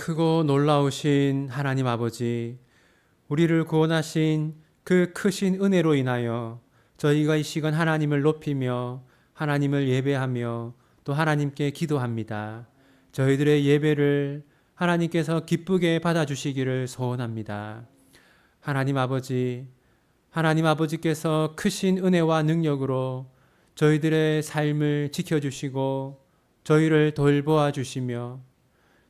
크고 놀라우신 하나님 아버지, 우리를 구원하신 그 크신 은혜로 인하여 저희가 이 시간 하나님을 높이며 하나님을 예배하며 또 하나님께 기도합니다. 저희들의 예배를 하나님께서 기쁘게 받아주시기를 소원합니다. 하나님 아버지, 하나님 아버지께서 크신 은혜와 능력으로 저희들의 삶을 지켜주시고 저희를 돌보아 주시며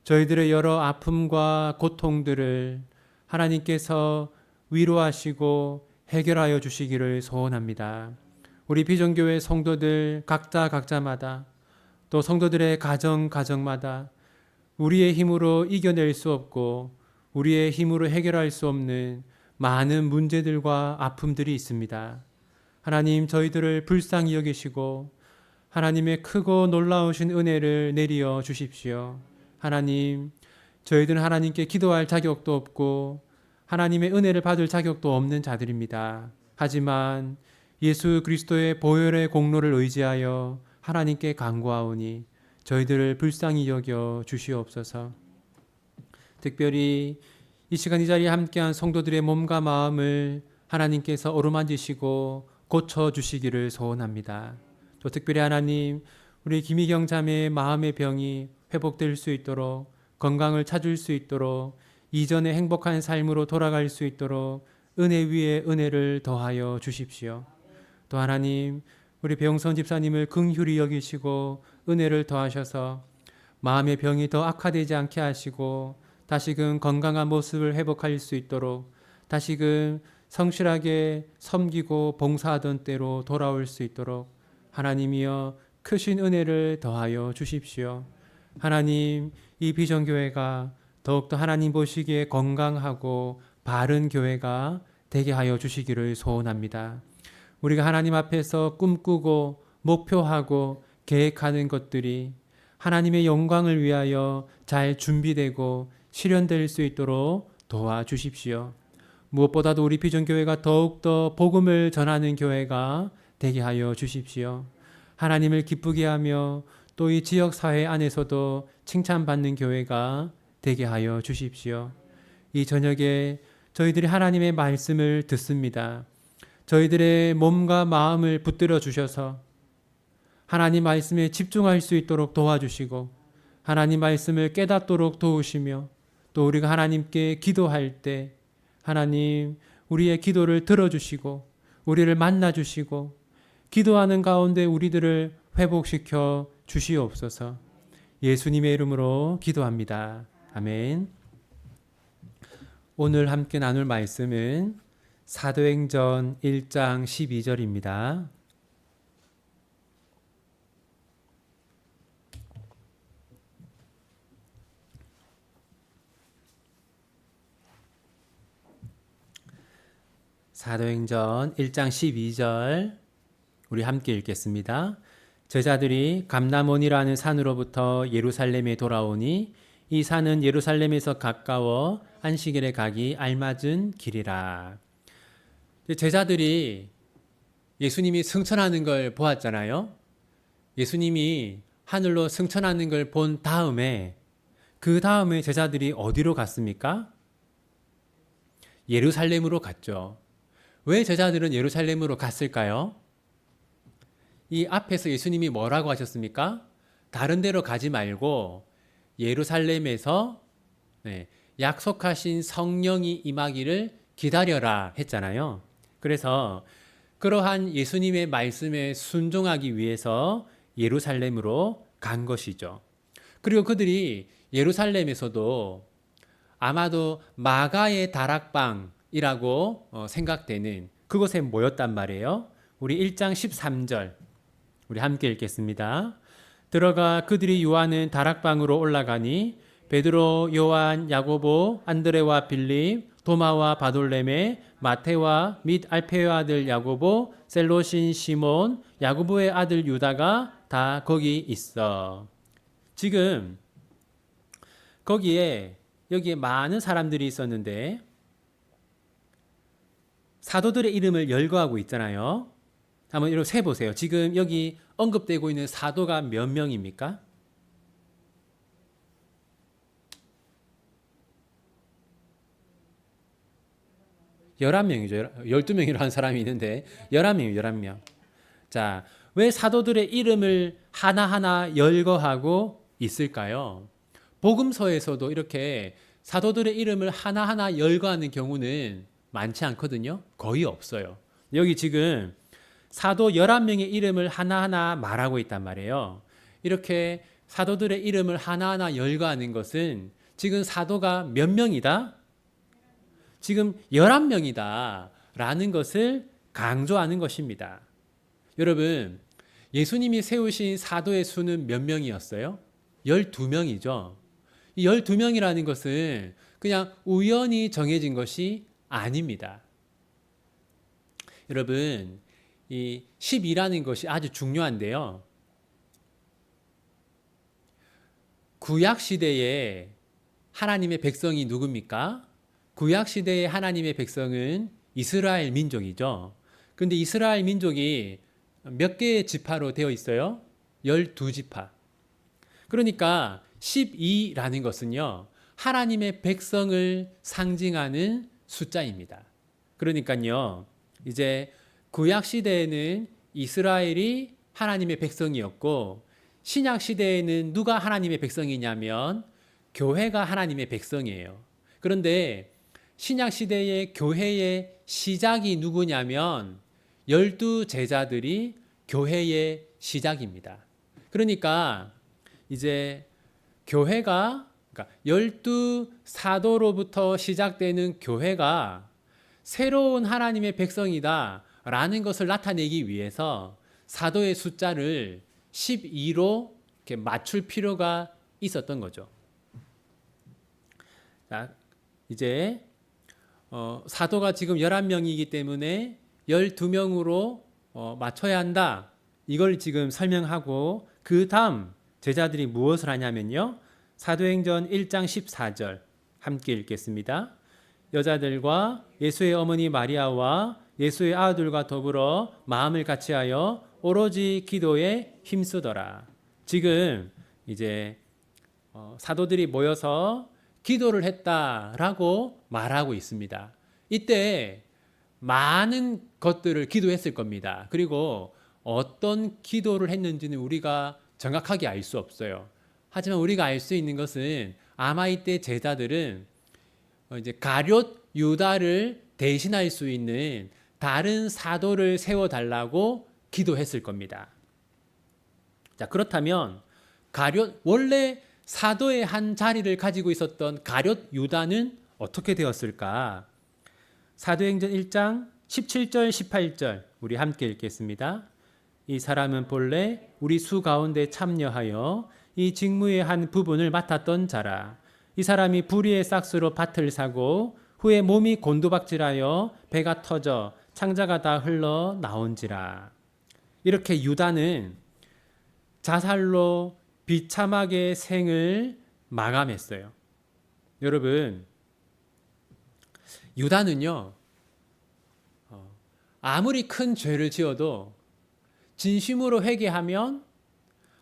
저희들의 여러 아픔과 고통들을 하나님께서 위로하시고 해결하여 주시기를 소원합니다. 우리 비전교회 성도들 각자마다 또 성도들의 가정마다 우리의 힘으로 이겨낼 수 없고 우리의 힘으로 해결할 수 없는 많은 문제들과 아픔들이 있습니다. 하나님, 저희들을 불쌍히 여기시고 하나님의 크고 놀라우신 은혜를 내리어 주십시오. 하나님, 저희들은 하나님께 기도할 자격도 없고 하나님의 은혜를 받을 자격도 없는 자들입니다. 하지만 예수 그리스도의 보혈의 공로를 의지하여 하나님께 간구하오니 저희들을 불쌍히 여겨 주시옵소서. 특별히 이 시간 이 자리에 함께한 성도들의 몸과 마음을 하나님께서 어루만지시고 고쳐주시기를 소원합니다. 또 특별히 하나님, 우리 김희경 자매의 마음의 병이 회복될 수 있도록 건강을 찾을 수 있도록 이전의 행복한 삶으로 돌아갈 수 있도록 은혜 위에 은혜를 더하여 주십시오. 또 하나님, 우리 배용선 집사님을 긍휼히 여기시고 은혜를 더하셔서 마음의 병이 더 악화되지 않게 하시고 다시금 건강한 모습을 회복할 수 있도록 다시금 성실하게 섬기고 봉사하던 때로 돌아올 수 있도록 하나님이여 크신 은혜를 더하여 주십시오. 하나님, 이 비전교회가 더욱더 하나님 보시기에 건강하고 바른 교회가 되게 하여 주시기를 소원합니다. 우리가 하나님 앞에서 꿈꾸고 목표하고 계획하는 것들이 하나님의 영광을 위하여 잘 준비되고 실현될 수 있도록 도와주십시오. 무엇보다도 우리 비전교회가 더욱더 복음을 전하는 교회가 되게 하여 주십시오. 하나님을 기쁘게 하며 또 이 지역사회 안에서도 칭찬받는 교회가 되게 하여 주십시오. 이 저녁에 저희들이 하나님의 말씀을 듣습니다. 저희들의 몸과 마음을 붙들어 주셔서 하나님 말씀에 집중할 수 있도록 도와주시고 하나님 말씀을 깨닫도록 도우시며 또 우리가 하나님께 기도할 때 하나님 우리의 기도를 들어주시고 우리를 만나주시고 기도하는 가운데 우리들을 회복시켜 주시옵소서. 예수님의 이름으로 기도합니다. 아멘. 오늘 함께 나눌 말씀은 사도행전 1장 12절입니다. 사도행전 1장 12절 우리 함께 읽겠습니다. 제자들이 감람원이라는 산으로부터 예루살렘에 돌아오니 이 산은 예루살렘에서 가까워 안식일에 가기 알맞은 길이라. 제자들이 예수님이 승천하는 걸 보았잖아요. 예수님이 하늘로 승천하는 걸 본 다음에 그 다음에 제자들이 어디로 갔습니까? 예루살렘으로 갔죠. 왜 제자들은 예루살렘으로 갔을까요? 이 앞에서 예수님이 뭐라고 하셨습니까? 다른 데로 가지 말고 예루살렘에서 약속하신 성령이 임하기를 기다려라 했잖아요. 그래서 그러한 예수님의 말씀에 순종하기 위해서 예루살렘으로 간 것이죠. 그리고 그들이 예루살렘에서도 아마도 마가의 다락방이라고 생각되는 그곳에 모였단 말이에요. 우리 1장 13절 우리 함께 읽겠습니다. 들어가 그들이 요하는 다락방으로 올라가니 베드로, 요한, 야고보, 안드레와 빌립, 도마와 바돌레메, 마테와 및 알페의 아들 야고보, 셀로신 시몬, 야고보의 아들 유다가 다 거기 있어. 지금 여기에 많은 사람들이 있었는데 사도들의 이름을 열거하고 있잖아요. 한번 이렇게 세보세요. 지금 여기 언급되고 있는 사도가 몇 명입니까? 11명이죠. 12명이라고 한 사람이 있는데 11명이에요. 11명. 자, 왜 사도들의 이름을 하나하나 열거하고 있을까요? 복음서에서도 이렇게 사도들의 이름을 하나하나 열거하는 경우는 많지 않거든요. 거의 없어요. 여기 지금 사도 11명의 이름을 하나하나 말하고 있단 말이에요. 이렇게 사도들의 이름을 하나하나 열거하는 것은 지금 사도가 몇 명이다? 지금 11명이다 라는 것을 강조하는 것입니다. 여러분, 예수님이 세우신 사도의 수는 몇 명이었어요? 12명이죠. 이 12명이라는 것은 그냥 우연히 정해진 것이 아닙니다. 여러분, 이 10이라는 것이 아주 중요한데요. 구약 시대에 하나님의 백성이 누굽니까? 구약 시대의 하나님의 백성은 이스라엘 민족이죠. 그런데 이스라엘 민족이 몇 개의 지파로 되어 있어요? 12지파. 그러니까 12라는 것은요, 하나님의 백성을 상징하는 숫자입니다. 그러니까요, 이제 구약 시대에는 이스라엘이 하나님의 백성이었고, 신약 시대에는 누가 하나님의 백성이냐면 교회가 하나님의 백성이에요. 그런데 신약 시대의 교회의 시작이 누구냐면 12 제자들이 교회의 시작입니다. 그러니까 이제 교회가, 그러니까 12 사도로부터 시작되는 교회가 새로운 하나님의 백성이다 라는 것을 나타내기 위해서 사도의 숫자를 12로 이렇게 맞출 필요가 있었던 거죠. 자, 이제 사도가 지금 11명이기 때문에 12명으로 맞춰야 한다. 이걸 지금 설명하고 그 다음 제자들이 무엇을 하냐면요. 사도행전 1장 14절 함께 읽겠습니다. 여자들과 예수의 어머니 마리아와 예수의 아들과 더불어 마음을 같이하여 오로지 기도에 힘쓰더라. 지금 이제 사도들이 모여서 기도를 했다라고 말하고 있습니다. 이때 많은 것들을 기도했을 겁니다. 그리고 어떤 기도를 했는지는 우리가 정확하게 알 수 없어요. 하지만 우리가 알 수 있는 것은 아마 이때 제자들은 이제 가룟 유다를 대신할 수 있는 다른 사도를 세워달라고 기도했을 겁니다. 자, 그렇다면 원래 사도의 한 자리를 가지고 있었던 가룟 유다는 어떻게 되었을까? 사도행전 1장 17절 18절 우리 함께 읽겠습니다. 이 사람은 본래 우리 수 가운데 참여하여 이 직무의 한 부분을 맡았던 자라. 이 사람이 불의의 싹스로 밭을 사고 후에 몸이 곤두박질하여 배가 터져 창자가 다 흘러 나온지라. 이렇게 유다는 자살로 비참하게 생을 마감했어요. 여러분, 유다는요, 아무리 큰 죄를 지어도 진심으로 회개하면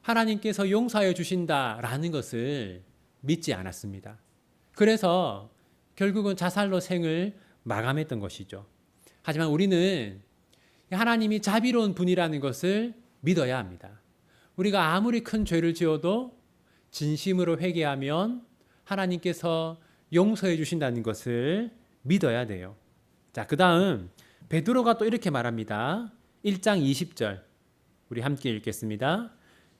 하나님께서 용서해 주신다라는 것을 믿지 않았습니다. 그래서 결국은 자살로 생을 마감했던 것이죠. 하지만 우리는 하나님이 자비로운 분이라는 것을 믿어야 합니다. 우리가 아무리 큰 죄를 지어도 진심으로 회개하면 하나님께서 용서해 주신다는 것을 믿어야 돼요. 자, 그 다음 베드로가 또 이렇게 말합니다. 1장 20절 우리 함께 읽겠습니다.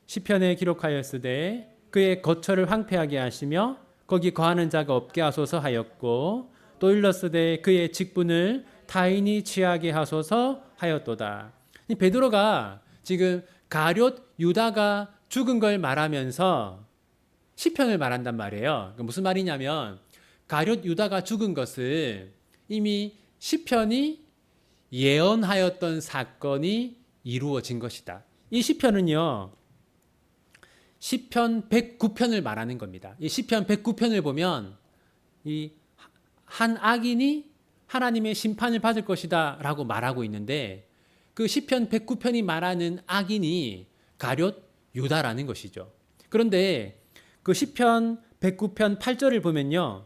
시편에 기록하였으되 그의 거처를 황폐하게 하시며 거기 거하는 자가 없게 하소서 하였고 또 일렀으되 그의 직분을 타인이 취하게 하소서 하였도다. 이 베드로가 지금 가룟 유다가 죽은 걸 말하면서 시편을 말한단 말이에요. 그러니까 무슨 말이냐면 가룟 유다가 죽은 것은 이미 시편이 예언하였던 사건이 이루어진 것이다. 이 시편은요, 시편 109편을 말하는 겁니다. 이 시편 109편을 보면 이 한 악인이 하나님의 심판을 받을 것이다 라고 말하고 있는데 그 시편 109편이 말하는 악인이 가룟 유다라는 것이죠. 그런데 그 시편 109편 8절을 보면요,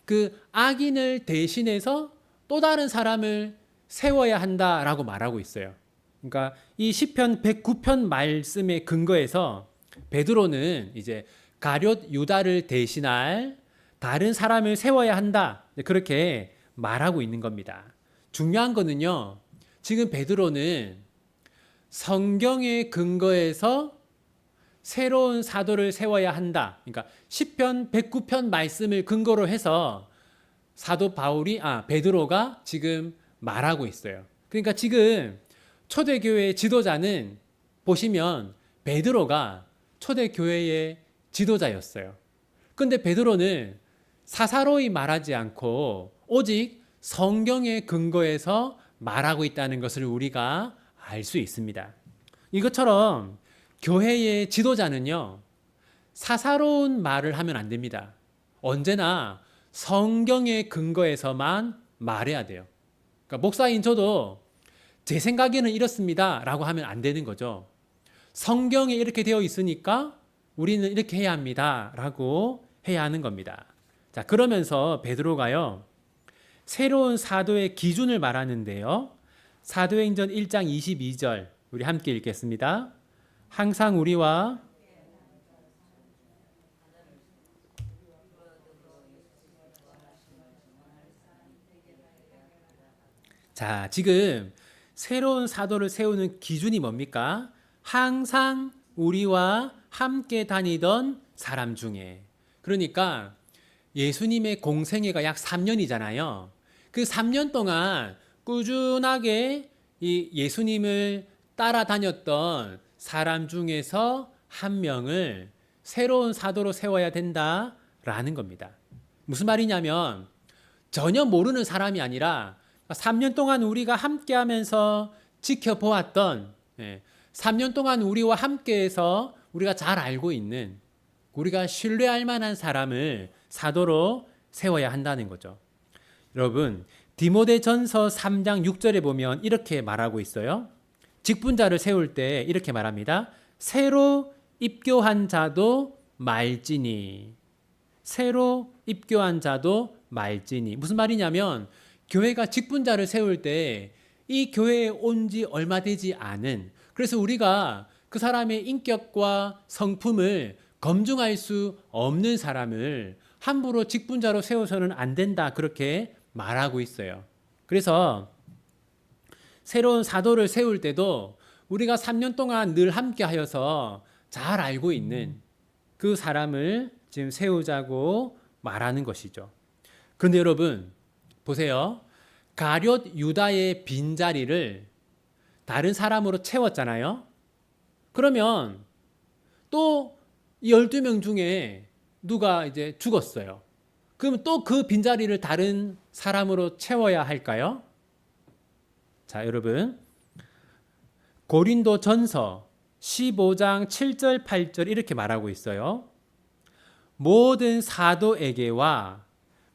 그 악인을 대신해서 또 다른 사람을 세워야 한다라고 말하고 있어요. 그러니까 이 시편 109편 말씀에 근거해서 베드로는 이제 가룟 유다를 대신할 다른 사람을 세워야 한다. 그렇게 말하고 있는 겁니다. 중요한 거는요. 지금 베드로는 성경에 근거해서 새로운 사도를 세워야 한다. 그러니까 시편 109편 말씀을 근거로 해서 베드로가 지금 말하고 있어요. 그러니까 지금 초대교회 지도자는 보시면 베드로가 초대교회의 지도자였어요. 근데 베드로는 사사로이 말하지 않고 오직 성경에 근거해서 말하고 있다는 것을 우리가 알 수 있습니다. 이것처럼 교회의 지도자는요, 사사로운 말을 하면 안 됩니다. 언제나 성경에 근거해서만 말해야 돼요. 그러니까 목사인 저도 제 생각에는 이렇습니다 라고 하면 안 되는 거죠. 성경에 이렇게 되어 있으니까 우리는 이렇게 해야 합니다 라고 해야 하는 겁니다. 자, 그러면서 베드로가요, 새로운 사도의 기준을 말하는데요. 사도행전 1장 22절 우리 함께 읽겠습니다. 항상 우리와 자, 지금 새로운 사도를 세우는 기준이 뭡니까? 항상 우리와 함께 다니던 사람 중에. 그러니까 예수님의 공생애가 약 3년이잖아요. 그 3년 동안 꾸준하게 이 예수님을 따라다녔던 사람 중에서 한 명을 새로운 사도로 세워야 된다라는 겁니다. 무슨 말이냐면 전혀 모르는 사람이 아니라 3년 동안 우리가 함께 하면서 지켜보았던 3년 동안 우리와 함께해서 우리가 잘 알고 있는 우리가 신뢰할 만한 사람을 사도로 세워야 한다는 거죠. 여러분, 디모데전서 3장 6절에 보면 이렇게 말하고 있어요. 직분자를 세울 때 이렇게 말합니다. 새로 입교한 자도 말지니. 새로 입교한 자도 말지니. 무슨 말이냐면 교회가 직분자를 세울 때 이 교회에 온 지 얼마 되지 않은, 그래서 우리가 그 사람의 인격과 성품을 검증할 수 없는 사람을 함부로 직분자로 세워서는 안 된다, 그렇게 말하고 있어요. 그래서 새로운 사도를 세울 때도 우리가 3년 동안 늘 함께 하여서 잘 알고 있는 그 사람을 지금 세우자고 말하는 것이죠. 그런데 여러분 보세요. 가룟 유다의 빈자리를 다른 사람으로 채웠잖아요. 그러면 또 12명 중에 누가 이제 죽었어요. 그럼 또 그 빈자리를 다른 사람으로 채워야 할까요? 자, 여러분, 고린도 전서 15장 7절 8절 이렇게 말하고 있어요. 모든 사도에게와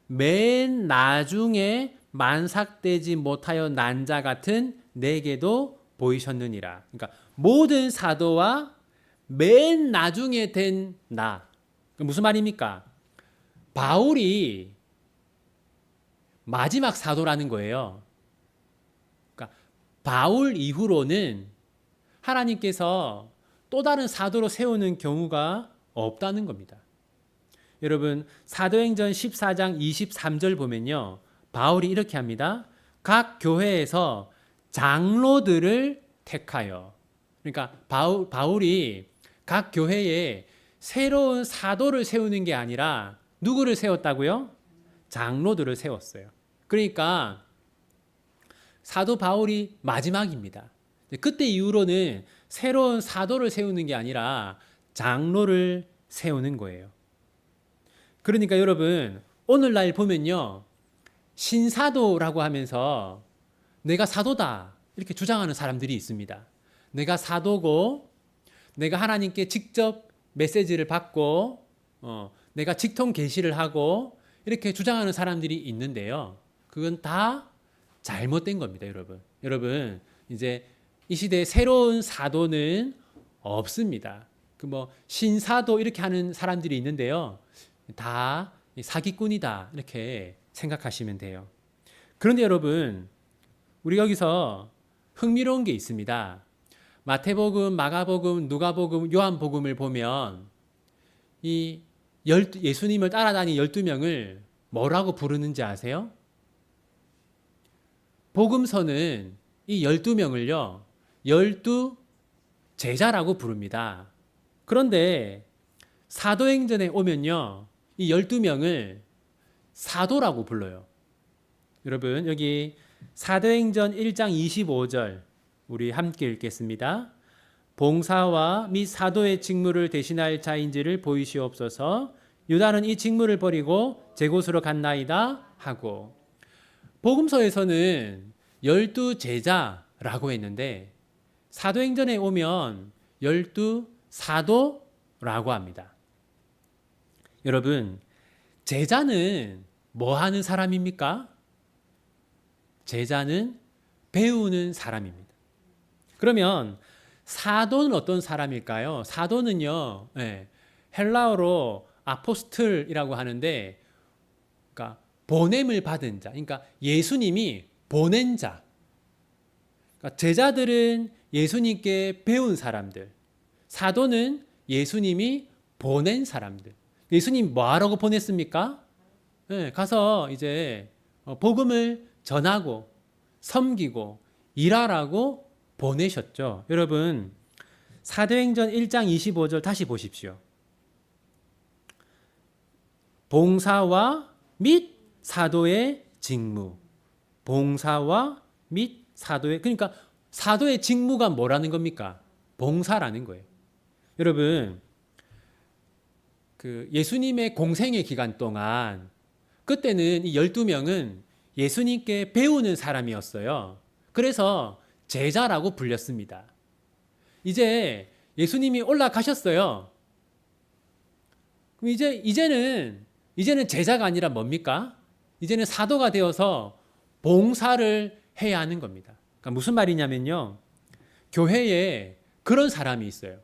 맨 나중에 만삭되지 못하여 난 자 같은 내게도 보이셨느니라. 그러니까 모든 사도와 맨 나중에 된 나. 무슨 말입니까? 바울이 마지막 사도라는 거예요. 그러니까 바울 이후로는 하나님께서 또 다른 사도로 세우는 경우가 없다는 겁니다. 여러분, 사도행전 14장 23절 보면요, 바울이 이렇게 합니다. 각 교회에서 장로들을 택하여. 그러니까 바울이 각 교회에 새로운 사도를 세우는 게 아니라 누구를 세웠다고요? 장로들을 세웠어요. 그러니까 사도 바울이 마지막입니다. 그때 이후로는 새로운 사도를 세우는 게 아니라 장로를 세우는 거예요. 그러니까 여러분, 오늘날 보면요, 신사도라고 하면서 내가 사도다 이렇게 주장하는 사람들이 있습니다. 내가 사도고 내가 하나님께 직접 메시지를 받고 내가 직통 계시를 하고 이렇게 주장하는 사람들이 있는데요. 그건 다 잘못된 겁니다, 여러분. 여러분, 이제 이 시대에 새로운 사도는 없습니다. 그 뭐 신사도 이렇게 하는 사람들이 있는데요. 다 사기꾼이다 이렇게 생각하시면 돼요. 그런데 여러분, 우리 여기서 흥미로운 게 있습니다. 마태복음, 마가복음, 누가복음, 요한복음을 보면 이 예수님을 따라다닌 12명을 뭐라고 부르는지 아세요? 복음서는 이 12명을요, 12 제자라고 부릅니다. 그런데 사도행전에 오면요, 이 12명을 사도라고 불러요. 여러분, 여기 사도행전 1장 25절 우리 함께 읽겠습니다. 봉사와 및 사도의 직무를 대신할 자인지를 보이시옵소서. 유다는 이 직무를 버리고 제 곳으로 갔나이다 하고, 복음서에서는 12 제자라고 했는데 사도행전에 오면 12 사도라고 합니다. 여러분, 제자는 뭐 하는 사람입니까? 제자는 배우는 사람입니다. 그러면 사도는 어떤 사람일까요? 사도는요, 헬라어로 아포스틀이라고 하는데, 그러니까 보냄을 받은 자, 그러니까 예수님이 보낸 자. 그러니까 제자들은 예수님께 배운 사람들, 사도는 예수님이 보낸 사람들. 예수님 뭐 하라고 보냈습니까? 가서 이제 복음을 전하고 섬기고 일하라고 보내셨죠. 여러분, 사도행전 1장 25절 다시 보십시오. 봉사와 및 사도의 직무. 봉사와 및 사도의, 그러니까 사도의 직무가 뭐라는 겁니까? 봉사라는 거예요. 여러분, 그 예수님의 공생의 기간 동안, 그때는 이 12명은 예수님께 배우는 사람이었어요. 그래서 제자라고 불렸습니다. 이제 예수님이 올라가셨어요. 그럼 이제는 제자가 아니라 뭡니까? 이제는 사도가 되어서 봉사를 해야 하는 겁니다. 그러니까 무슨 말이냐면요, 교회에 그런 사람이 있어요.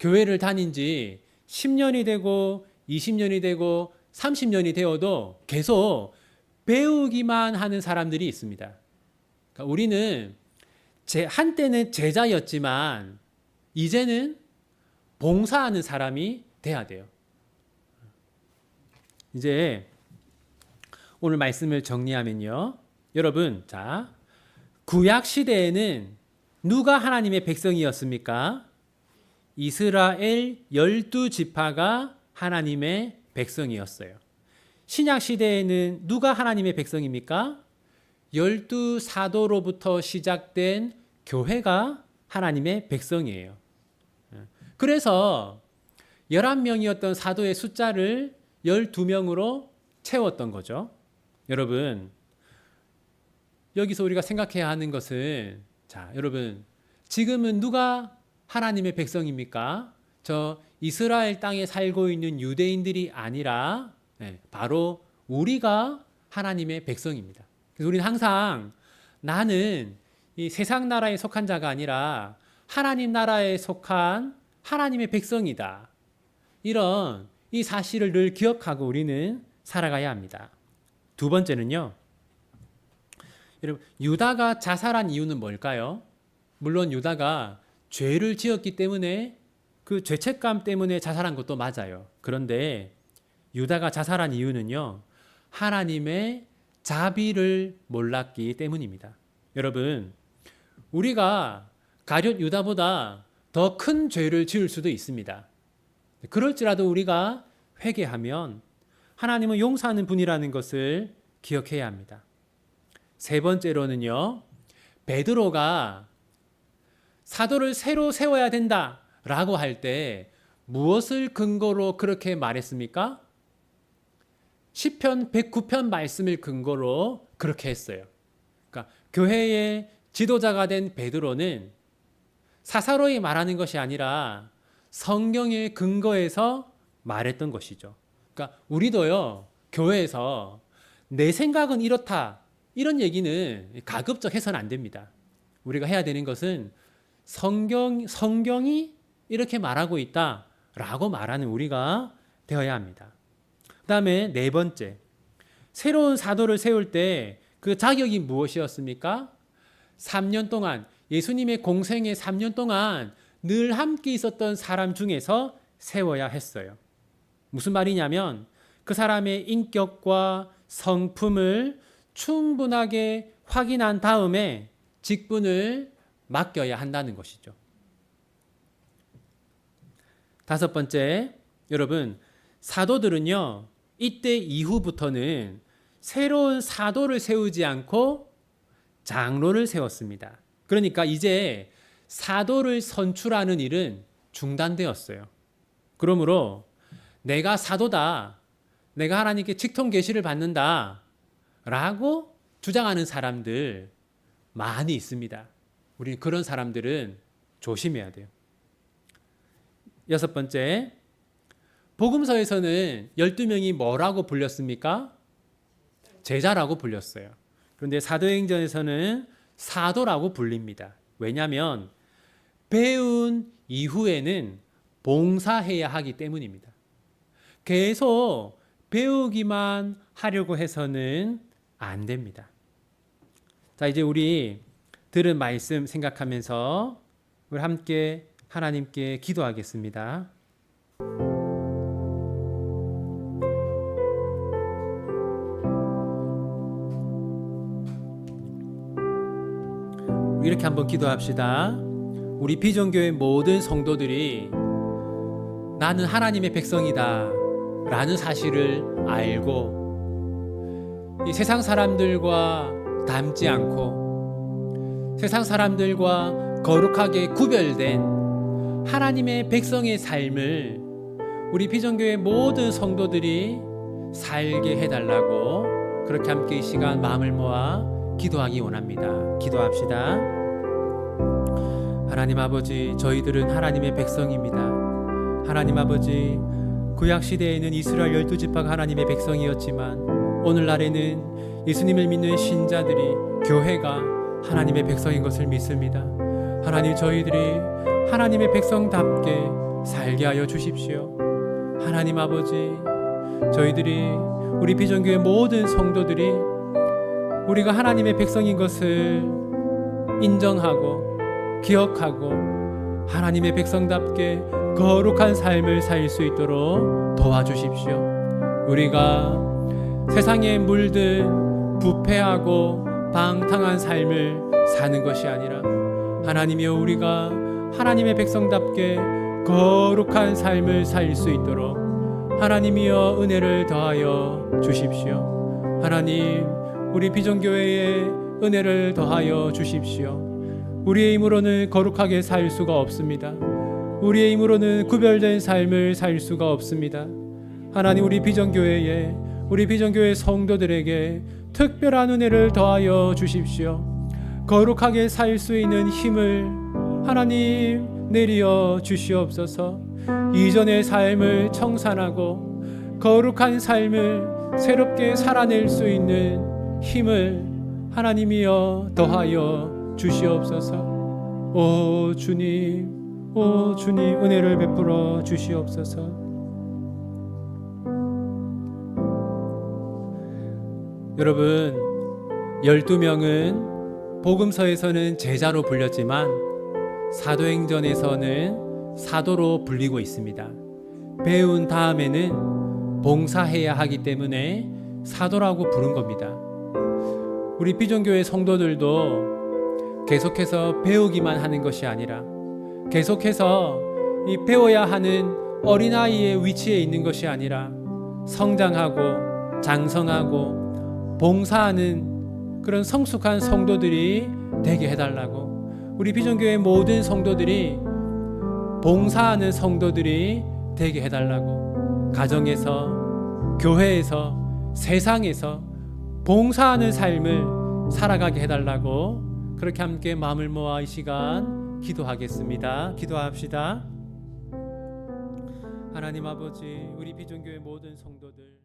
교회를 다닌 지 10년이 되고 20년이 되고 30년이 되어도 계속 배우기만 하는 사람들이 있습니다. 그러니까 우리는 한때는 제자였지만 이제는 봉사하는 사람이 돼야 돼요. 이제 오늘 말씀을 정리하면요, 여러분, 자, 구약 시대에는 누가 하나님의 백성이었습니까? 이스라엘 12지파가 하나님의 백성이었어요. 신약 시대에는 누가 하나님의 백성입니까? 12 사도로부터 시작된 교회가 하나님의 백성이에요. 그래서 11명이었던 사도의 숫자를 12명으로 채웠던 거죠. 여러분, 여기서 우리가 생각해야 하는 것은, 자, 여러분, 지금은 누가 하나님의 백성입니까? 저 이스라엘 땅에 살고 있는 유대인들이 아니라 바로 우리가 하나님의 백성입니다. 그래서 우리는 항상 나는 이 세상 나라에 속한 자가 아니라 하나님 나라에 속한 하나님의 백성이다, 이런 이 사실을 늘 기억하고 우리는 살아가야 합니다. 두 번째는요, 여러분, 유다가 자살한 이유는 뭘까요? 물론 유다가 죄를 지었기 때문에 그 죄책감 때문에 자살한 것도 맞아요. 그런데 유다가 자살한 이유는요, 하나님의 자비를 몰랐기 때문입니다. 여러분, 우리가 가룟 유다보다 더 큰 죄를 지을 수도 있습니다. 그럴지라도 우리가 회개하면 하나님은 용서하는 분이라는 것을 기억해야 합니다. 세 번째로는요, 베드로가 사도를 새로 세워야 된다라고 할 때 무엇을 근거로 그렇게 말했습니까? 시편 109편 말씀을 근거로 그렇게 했어요. 그러니까 교회의 지도자가 된 베드로는 사사로이 말하는 것이 아니라 성경의 근거에서 말했던 것이죠. 그러니까 우리도요, 교회에서 내 생각은 이렇다, 이런 얘기는 가급적 해서는 안 됩니다. 우리가 해야 되는 것은 성경이 이렇게 말하고 있다라고 말하는 우리가 되어야 합니다. 그 다음에 네 번째, 새로운 사도를 세울 때 그 자격이 무엇이었습니까? 3년 동안 예수님의 공생의 3년 동안 늘 함께 있었던 사람 중에서 세워야 했어요. 무슨 말이냐면 그 사람의 인격과 성품을 충분하게 확인한 다음에 직분을 맡겨야 한다는 것이죠. 5번째, 여러분, 사도들은요, 이때 이후부터는 새로운 사도를 세우지 않고 장로를 세웠습니다. 그러니까 이제 사도를 선출하는 일은 중단되었어요. 그러므로 내가 사도다, 내가 하나님께 직통 계시를 받는다 라고 주장하는 사람들 많이 있습니다. 우리는 그런 사람들은 조심해야 돼요. 6번째, 복음서에서는 12명이 뭐라고 불렸습니까? 제자라고 불렸어요. 그런데 사도행전에서는 사도라고 불립니다. 왜냐하면 배운 이후에는 봉사해야 하기 때문입니다. 계속 배우기만 하려고 해서는 안 됩니다. 자, 이제 우리 들은 말씀 생각하면서 우리 함께 하나님께 기도하겠습니다. 이렇게 한번 기도합시다. 우리 비전교회 모든 성도들이 나는 하나님의 백성이다 라는 사실을 알고 이 세상 사람들과 닮지 않고 세상 사람들과 거룩하게 구별된 하나님의 백성의 삶을 우리 비전교회 모든 성도들이 살게 해달라고 그렇게 함께 이 시간 마음을 모아 기도하기 원합니다. 기도합시다. 하나님 아버지, 저희들은 하나님의 백성입니다. 하나님 아버지, 구약 시대에는 이스라엘 12지파가 하나님의 백성이었지만 오늘날에는 예수님을 믿는 신자들이, 교회가 하나님의 백성인 것을 믿습니다. 하나님, 저희들이 하나님의 백성답게 살게 하여 주십시오. 하나님 아버지, 저희들이 우리 비전교회 모든 성도들이 우리가 하나님의 백성인 것을 인정하고 기억하고 하나님의 백성답게 거룩한 삶을 살 수 있도록 도와주십시오. 우리가 세상에 물든 부패하고 방탕한 삶을 사는 것이 아니라 하나님이여, 우리가 하나님의 백성답게 거룩한 삶을 살 수 있도록 하나님이여 은혜를 더하여 주십시오. 하나님, 우리 비전교회에 은혜를 더하여 주십시오. 우리의 힘으로는 거룩하게 살 수가 없습니다. 우리의 힘으로는 구별된 삶을 살 수가 없습니다. 하나님, 우리 비전교회 성도들에게 특별한 은혜를 더하여 주십시오. 거룩하게 살 수 있는 힘을 하나님 내려 주시옵소서. 이전의 삶을 청산하고 거룩한 삶을 새롭게 살아낼 수 있는 힘을 하나님이여 더하여 주시옵소서. 오 주님, 은혜를 베풀어 주시옵소서. 여러분, 12명은 복음서에서는 제자로 불렸지만 사도행전에서는 사도로 불리고 있습니다. 배운 다음에는 봉사해야 하기 때문에 사도라고 부른 겁니다. 우리 비전교회 성도들도 계속해서 배우기만 하는 것이 아니라 계속해서 이 배워야 하는 어린아이의 위치에 있는 것이 아니라 성장하고 장성하고 봉사하는 그런 성숙한 성도들이 되게 해달라고, 우리 비전교회 모든 성도들이 봉사하는 성도들이 되게 해달라고, 가정에서, 교회에서, 세상에서 봉사하는 삶을 살아가게 해달라고 그렇게 함께 마음을 모아 이 시간 기도하겠습니다. 기도합시다. 하나님 아버지, 우리 비전교회 모든 성도들